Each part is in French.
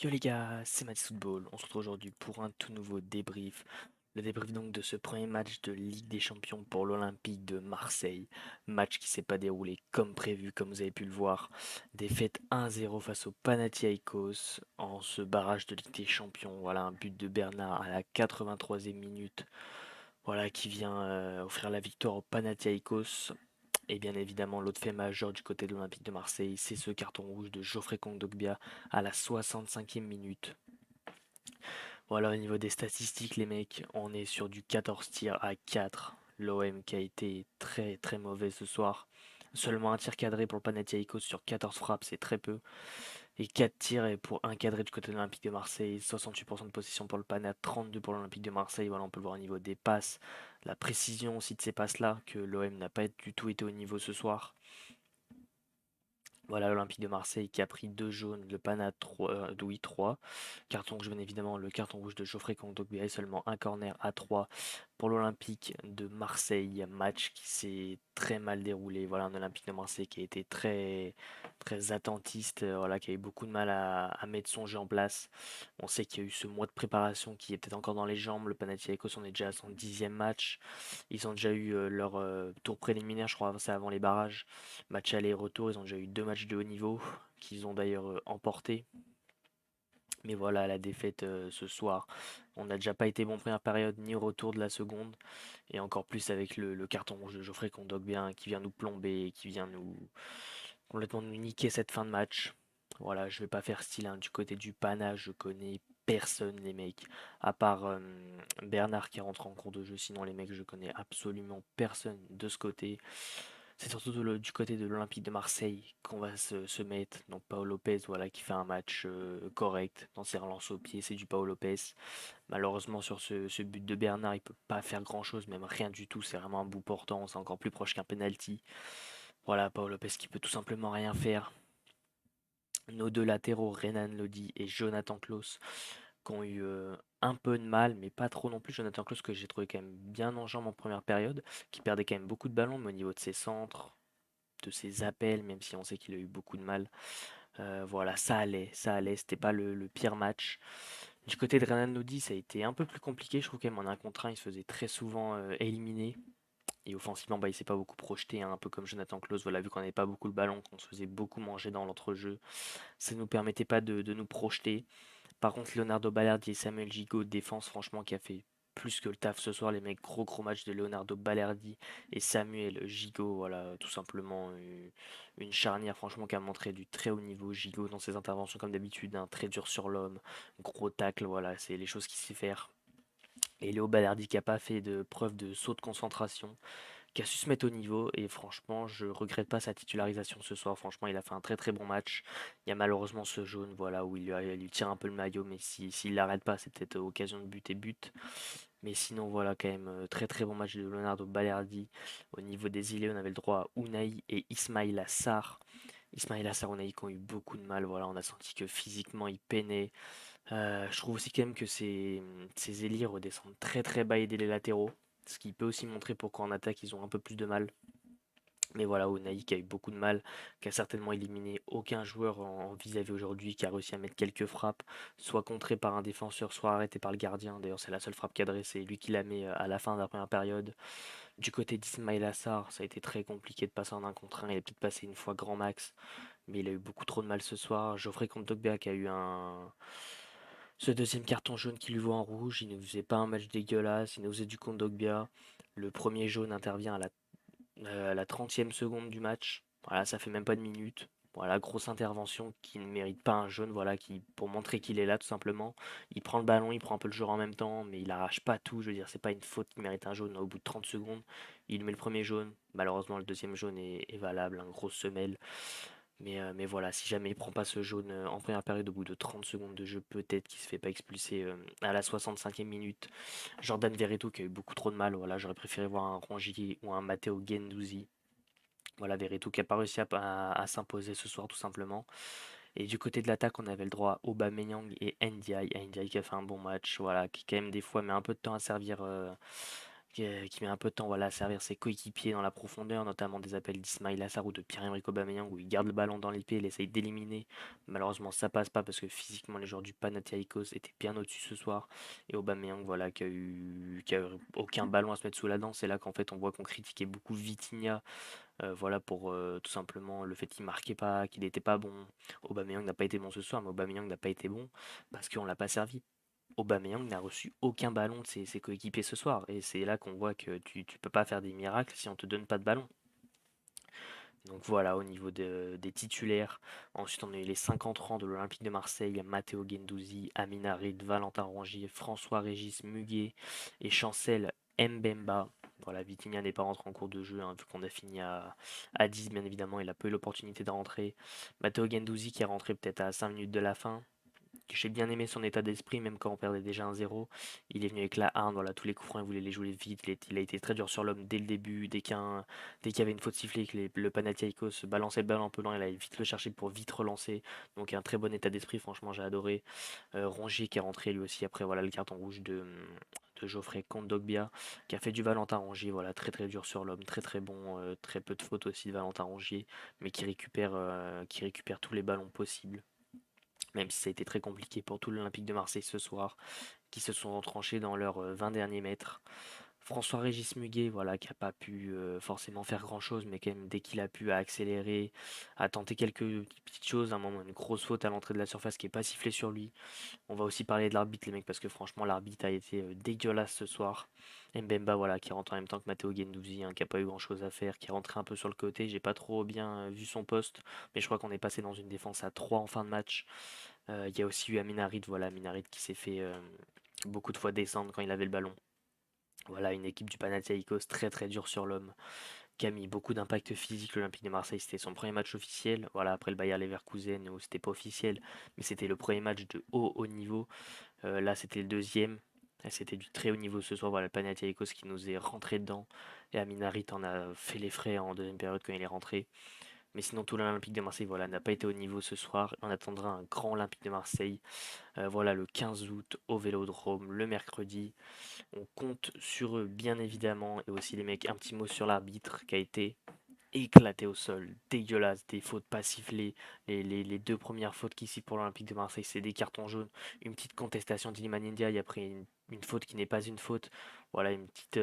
Yo les gars, c'est Match Football. On se retrouve aujourd'hui pour un tout nouveau débrief. Le débrief donc de ce premier match de Ligue des Champions pour l'Olympique de Marseille. Match qui s'est pas déroulé comme prévu, comme vous avez pu le voir. Défaite 1-0 face au Panathinaikos en ce barrage de Ligue des Champions. Voilà un but de Bernard à la 83e minute. Voilà qui vient offrir la victoire au Panathinaikos. Et bien évidemment, l'autre fait majeur du côté de l'Olympique de Marseille, c'est ce carton rouge de Geoffrey Kondogbia à la 65e minute. Voilà, au niveau des statistiques, les mecs, on est sur du 14 tirs à 4. L'OM qui a été très très mauvais ce soir. Seulement un tir cadré pour le Panathinaikos sur 14 frappes, c'est très peu. Et 4 tirs et pour un cadré du côté de l'Olympique de Marseille. 68% de possession pour le Pana, 32 pour l'Olympique de Marseille. Voilà, on peut le voir au niveau des passes. La précision aussi de ces passes-là, que l'OM n'a pas du tout été au niveau ce soir. Voilà l'Olympique de Marseille qui a pris 2 jaunes, le Pana 3, oui 3. Carton rouge bien évidemment, le carton rouge de Geoffrey Kondogbia et seulement un corner à 3 pour l'Olympique de Marseille. Match qui s'est très mal déroulé. Voilà un Olympique de Marseille qui a été très très attentiste, voilà, qui a eu beaucoup de mal à mettre son jeu en place. On sait qu'il y a eu ce mois de préparation qui est peut-être encore dans les jambes. Le Panathinaikos on est déjà à son 10e match. Ils ont déjà eu leur tour préliminaire, je crois, c'est avant les barrages. Match aller-retour, ils ont déjà eu deux matchs de haut niveau qu'ils ont d'ailleurs emportés. Mais voilà, la défaite ce soir, on n'a déjà pas été bon première période ni au retour de la seconde. Et encore plus avec le carton rouge de Geoffrey Kondogbia qui vient nous plomber, qui vient nous complètement nous niquer cette fin de match. Voilà, je vais pas faire style hein. Du côté du Pana, je connais personne les mecs. À part Bernard qui rentre en cours de jeu, sinon les mecs je connais absolument personne de ce côté. C'est surtout du côté de l'Olympique de Marseille qu'on va se mettre. Donc Paolo Lopez, voilà, qui fait un match correct dans ses relances au pied, c'est du Paolo Lopez. Malheureusement sur ce but de Bernard, il peut pas faire grand-chose, même rien du tout. C'est vraiment un bout portant, c'est encore plus proche qu'un penalty. Voilà, Paolo Lopez qui peut tout simplement rien faire. Nos deux latéraux, Renan Lodi et Jonathan Klaus, qui ont eu un peu de mal, mais pas trop non plus. Jonathan Klaus que j'ai trouvé quand même bien en jambes en première période, qui perdait quand même beaucoup de ballons, mais au niveau de ses centres, de ses appels, même si on sait qu'il a eu beaucoup de mal. Voilà, ça allait, c'était pas le pire match. Du côté de Renan Lodi, ça a été un peu plus compliqué, je trouve quand même en un contre un, il se faisait très souvent éliminer. Et offensivement, bah, il s'est pas beaucoup projeté, hein, un peu comme Jonathan Klaus. Voilà, vu qu'on n'avait pas beaucoup le ballon, qu'on se faisait beaucoup manger dans l'entrejeu, ça ne nous permettait pas de nous projeter. Par contre, Leonardo Balerdi et Samuel Gigot, défense franchement qui a fait plus que le taf ce soir. Les mecs, gros gros match de Leonardo Balerdi et Samuel Gigot. Voilà, tout simplement une charnière franchement qui a montré du très haut niveau. Gigot dans ses interventions comme d'habitude, un très dur sur l'homme, gros tacle, voilà, c'est les choses qu'il sait faire. Et Léo Balerdi qui a pas fait de preuve de saut de concentration, qui a su se mettre au niveau et franchement je regrette pas sa titularisation ce soir. Franchement il a fait un très très bon match. Il y a malheureusement ce jaune voilà où il lui tire un peu le maillot mais s'il l'arrête pas c'est peut-être occasion de but et but. Mais sinon voilà quand même très très bon match de Leonardo Balerdi. Au niveau des îlets on avait le droit à Unai et Ismaïla Sarr. Ismaïla Sarr Unai qui ont eu beaucoup de mal, voilà on a senti que physiquement il peinait. Je trouve aussi quand même que ces ailiers redescendent très très bas aider les latéraux. Ce qui peut aussi montrer pourquoi en attaque ils ont un peu plus de mal. Mais voilà, Unai qui a eu beaucoup de mal, qui a certainement éliminé aucun joueur en vis-à-vis aujourd'hui, qui a réussi à mettre quelques frappes, soit contrées par un défenseur, soit arrêtées par le gardien. D'ailleurs, c'est la seule frappe cadrée, c'est lui qui la met à la fin de la première période. Du côté d'Ismail Assar, ça a été très compliqué de passer en un contre un. Il est peut-être passé une fois grand max, mais il a eu beaucoup trop de mal ce soir. Geoffrey Kondogbia qui a eu ce deuxième carton jaune qui lui vaut en rouge. Il ne faisait pas un match dégueulasse, il nous faisait du Kondogbia. Le premier jaune intervient à la 30e seconde du match. Voilà, ça fait même pas de minute. Voilà, grosse intervention qui ne mérite pas un jaune, voilà, qui pour montrer qu'il est là tout simplement. Il prend le ballon, il prend un peu le joueur en même temps, mais il arrache pas tout. Je veux dire, c'est pas une faute qui mérite un jaune au bout de 30 secondes. Il met le premier jaune. Malheureusement, le deuxième jaune est valable, une grosse semelle. Mais voilà, si jamais il prend pas ce jaune en première période au bout de 30 secondes de jeu, peut-être qu'il se fait pas expulser à la 65e minute. Jordan Verretou qui a eu beaucoup trop de mal, voilà, j'aurais préféré voir un Rongier ou un Matteo Guendouzi. Voilà, Verretou qui a pas réussi à s'imposer ce soir tout simplement. Et du côté de l'attaque, on avait le droit à Aubameyang et Ndiaye. Ndiaye qui a fait un bon match, voilà, qui quand même des fois met un peu de temps à servir qui met un peu de temps voilà, à servir ses coéquipiers dans la profondeur, notamment des appels d'Ismaïla Sarr ou de Pierre-Emerick Aubameyang où il garde le ballon dans l'épée, il essaye d'éliminer. Malheureusement, ça passe pas parce que physiquement, les joueurs du Panathinaikos étaient bien au-dessus ce soir. Et Aubameyang, voilà, qui a eu aucun ballon à se mettre sous la dent. C'est là qu'en fait, on voit qu'on critiquait beaucoup Vitinha, voilà, pour tout simplement le fait qu'il marquait pas, qu'il n'était pas bon. Aubameyang n'a pas été bon ce soir, mais Aubameyang n'a pas été bon parce qu'on l'a pas servi. Aubameyang n'a reçu aucun ballon de ses coéquipiers ce soir. Et c'est là qu'on voit que tu peux pas faire des miracles si on te donne pas de ballon. Donc voilà, au niveau des titulaires. Ensuite, on a eu les 50 rangs de l'Olympique de Marseille, Matteo Guendouzi, Amin Harid, Valentin Rongier, François-Régis Muguet et Chancel Mbemba. Voilà, Vitinha n'est pas rentré en cours de jeu, hein, vu qu'on a fini à 10, bien évidemment. Il a pas eu l'opportunité de rentrer. Matteo Guendouzi qui est rentré peut-être à 5 minutes de la fin. J'ai bien aimé son état d'esprit, même quand on perdait déjà 1-0. Il est venu avec la hargne, voilà, tous les coups francs, il voulait les jouer vite. Il a été très dur sur l'homme dès le début. Dès qu'il y avait une faute sifflée, que le Panathinaikos balançait le ballon un peu loin, il allait vite le chercher pour vite relancer. Donc un très bon état d'esprit, franchement, j'ai adoré. Rongier qui est rentré lui aussi après voilà, le carton rouge de Geoffrey Kondogbia, qui a fait du Valentin Rongier, voilà, très très dur sur l'homme, très très bon, très peu de fautes aussi de Valentin Rongier, mais qui récupère tous les ballons possibles même si ça a été très compliqué pour tout l'Olympique de Marseille ce soir, qui se sont retranchés dans leurs 20 derniers mètres. François-Régis Muguet, voilà, qui n'a pas pu forcément faire grand-chose, mais quand même, dès qu'il a pu, a accéléré, a tenté quelques petites choses. À un moment, une grosse faute à l'entrée de la surface qui n'est pas sifflée sur lui. On va aussi parler de l'arbitre, les mecs, parce que franchement, l'arbitre a été dégueulasse ce soir. Mbemba, voilà, qui rentre en même temps que Matteo Guendouzi, hein, qui n'a pas eu grand-chose à faire, qui est rentré un peu sur le côté. J'ai pas trop bien vu son poste, mais je crois qu'on est passé dans une défense à 3 en fin de match. Il y a aussi eu Amin Harid, voilà, Amin Harid qui s'est fait beaucoup de fois descendre quand il avait le ballon. Voilà, une équipe du Panathinaikos très très dure sur l'homme, qui a mis beaucoup d'impact physique. L'Olympique de Marseille, c'était son premier match officiel. Voilà, après le Bayer Leverkusen, où c'était pas officiel, mais c'était le premier match de haut niveau. Là, c'était le deuxième. Et c'était du très haut niveau ce soir. Voilà, le Panathinaikos qui nous est rentré dedans. Et Amin Harit en a fait les frais en deuxième période quand il est rentré. Mais sinon, tout l'Olympique de Marseille voilà, n'a pas été au niveau ce soir. On attendra un grand Olympique de Marseille voilà, le 15 août au Vélodrome, le mercredi. On compte sur eux, bien évidemment. Et aussi, les mecs, un petit mot sur l'arbitre qui a été éclaté au sol, dégueulasse, des fautes pas sifflées. Les deux premières fautes qu'ici pour l'Olympique de Marseille, c'est des cartons jaunes. Une petite contestation d'Iliman Ndiaye après une faute qui n'est pas une faute. Voilà, une petite,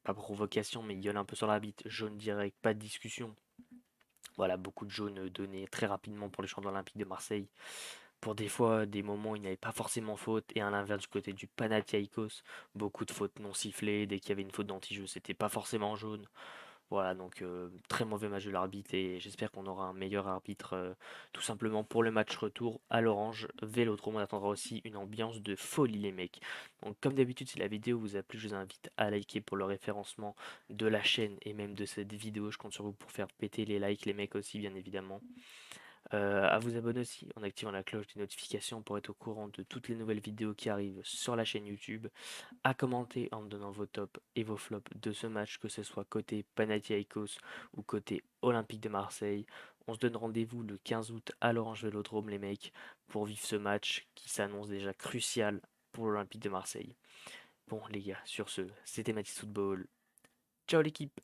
pas provocation, mais il gueule un peu sur l'arbitre. Jaune direct, pas de discussion. Voilà, beaucoup de jaunes donnés très rapidement pour les champions olympiques de Marseille. Pour des fois, des moments où il n'y avait pas forcément faute, et à l'inverse du côté du Panathinaikos, beaucoup de fautes non sifflées. Dès qu'il y avait une faute d'anti-jeu, c'était pas forcément jaune. Voilà, donc très mauvais match de l'arbitre et j'espère qu'on aura un meilleur arbitre tout simplement pour le match retour à l'Orange Vélodrome. On attendra aussi une ambiance de folie les mecs. Donc comme d'habitude si la vidéo vous a plu, je vous invite à liker pour le référencement de la chaîne et même de cette vidéo. Je compte sur vous pour faire péter les likes, les mecs aussi bien évidemment. À vous abonner aussi en activant la cloche des notifications pour être au courant de toutes les nouvelles vidéos qui arrivent sur la chaîne YouTube, à commenter en me donnant vos tops et vos flops de ce match, que ce soit côté Panathinaikos ou côté Olympique de Marseille. On se donne rendez-vous le 15 août à l'Orange Vélodrome, les mecs, pour vivre ce match qui s'annonce déjà crucial pour l'Olympique de Marseille. Bon, les gars, sur ce, c'était Mathis Football. Ciao l'équipe!